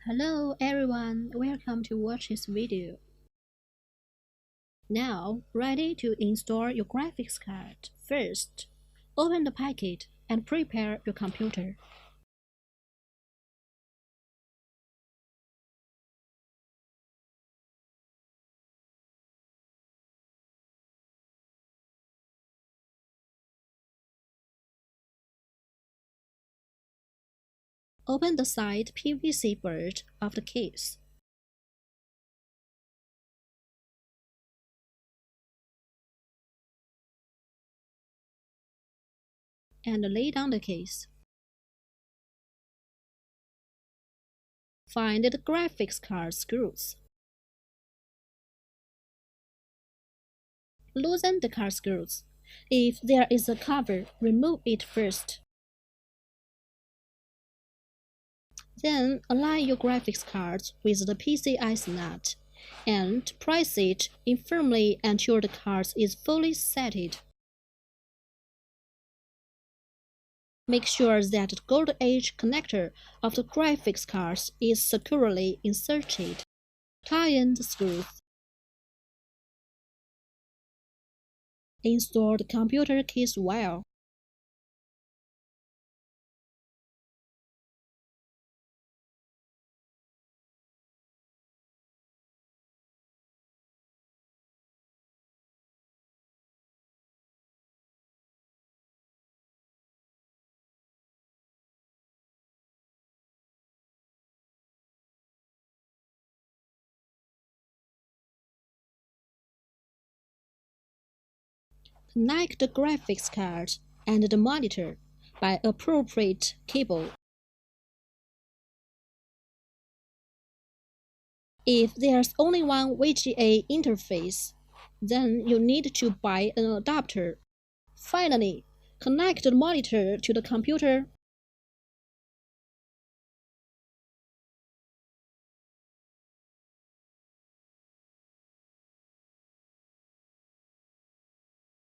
Hello everyone, welcome to watch this video. Now, ready to install your graphics card. First, open the packet and prepare your computer. Open the side PVC board of the case. And lay down the case. Find the graphics card screws. Loosen the card screws. If there is a cover, remove it first. Then align your graphics card with the PCI nut and press it in firmly until the card is fully setted. Make sure that the gold edge connector of the graphics card is securely inserted. Tighten the screws. Install the computer case well. Connect the graphics card and the monitor by appropriate cable. If there's only one VGA interface, then you need to buy an adapter. Finally, connect the monitor to the computer